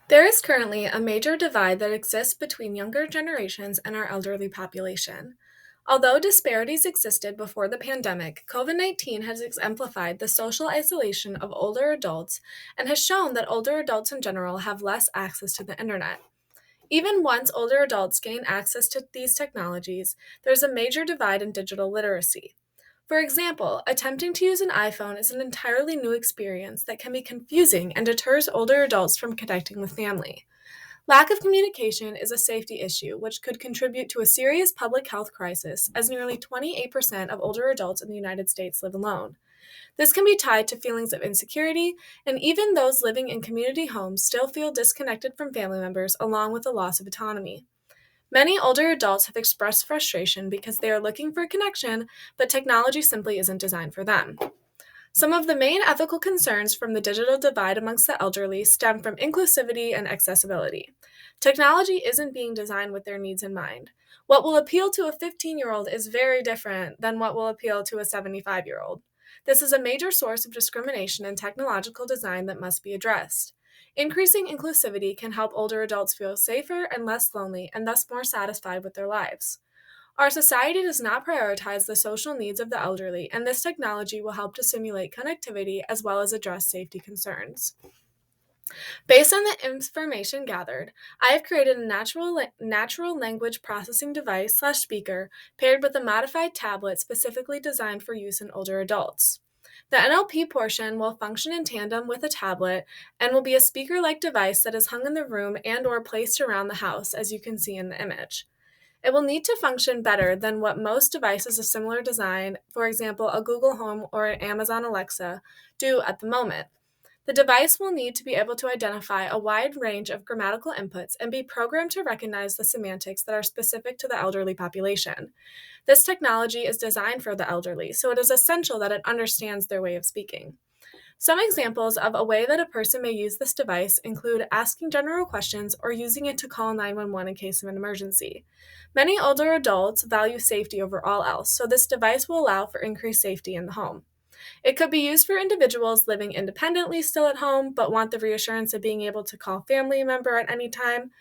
There is currently a major divide that exists between younger generations and our elderly population. Although disparities existed before the pandemic, COVID 19 has exemplified the social isolation of older adults and has shown that older adults in general have less access to the internet. Even once older adults gain access to these technologies, there's a major divide in digital literacy. For example, attempting to use an iPhone is an entirely new experience that can be confusing and deters older adults from connecting with family. Lack of communication is a safety issue, which could contribute to a serious public health crisis, as nearly 28% of older adults in the United States live alone. This can be tied to feelings of insecurity, and even those living in community homes still feel disconnected from family members, along with the loss of autonomy. Many older adults have expressed frustration because they are looking for a connection, but technology simply isn't designed for them. Some of the main ethical concerns from the digital divide amongst the elderly stem from inclusivity and accessibility. Technology isn't being designed with their needs in mind. What will appeal to a 15-year-old is very different than what will appeal to a 75-year-old. This is a major source of discrimination in technological design that must be addressed. Increasing inclusivity can help older adults feel safer and less lonely and thus more satisfied with their lives. Our society does not prioritize the social needs of the elderly, and this technology will help to simulate connectivity as well as address safety concerns. Based on the information gathered, I have created a natural language processing device slash speaker paired with a modified tablet specifically designed for use in older adults. The NLP portion will function in tandem with a tablet and will be a speaker-like device that is hung in the room and or placed around the house, as you can see in the image. It will need to function better than what most devices of similar design, for example, a Google Home or an Amazon Alexa, do at the moment. The device will need to be able to identify a wide range of grammatical inputs and be programmed to recognize the semantics that are specific to the elderly population. This technology is designed for the elderly, so it is essential that it understands their way of speaking. Some examples of a way that a person may use this device include asking general questions or using it to call 911 in case of an emergency. Many older adults value safety over all else, so this device will allow for increased safety in the home. It could be used for individuals living independently still at home but want the reassurance of being able to call a family member at any time.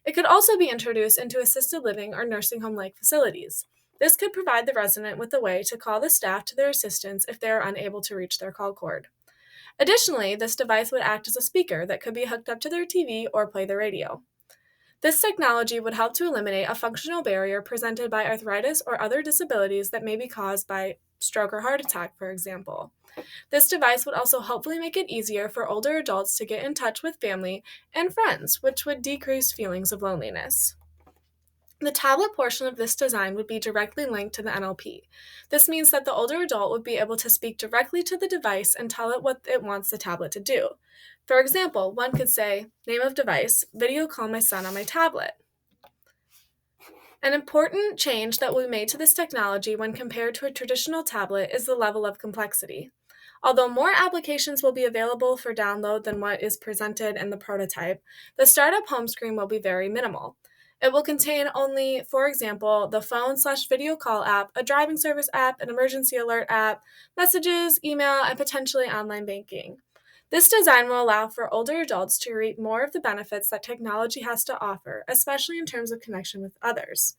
It could also be introduced into assisted living or nursing home-like facilities. This could provide the resident with a way to call the staff to their assistance if they are unable to reach their call cord. Additionally, this device would act as a speaker that could be hooked up to their TV or play the radio. This technology would help to eliminate a functional barrier presented by arthritis or other disabilities that may be caused by stroke or heart attack, for example. This device would also hopefully make it easier for older adults to get in touch with family and friends, which would decrease feelings of loneliness. The tablet portion of this design would be directly linked to the NLP. This means that the older adult would be able to speak directly to the device and tell it what it wants the tablet to do. For example, one could say, name of device, video call my son on my tablet. An important change that will be made to this technology when compared to a traditional tablet is the level of complexity. Although more applications will be available for download than what is presented in the prototype, the startup home screen will be very minimal. It will contain only, for example, the phone/video call app, a driving service app, an emergency alert app, messages, email, and potentially online banking. This design will allow for older adults to reap more of the benefits that technology has to offer, especially in terms of connection with others.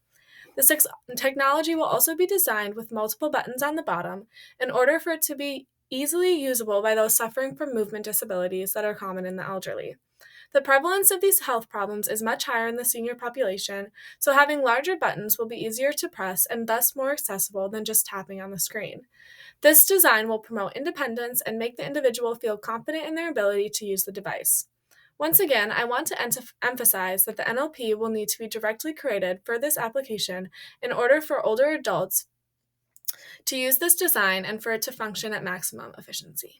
This technology will also be designed with multiple buttons on the bottom in order for it to be easily usable by those suffering from movement disabilities that are common in the elderly. The prevalence of these health problems is much higher in the senior population, so having larger buttons will be easier to press and thus more accessible than just tapping on the screen. This design will promote independence and make the individual feel confident in their ability to use the device. Once again, I want to emphasize that the NLP will need to be directly created for this application in order for older adults to use this design and for it to function at maximum efficiency.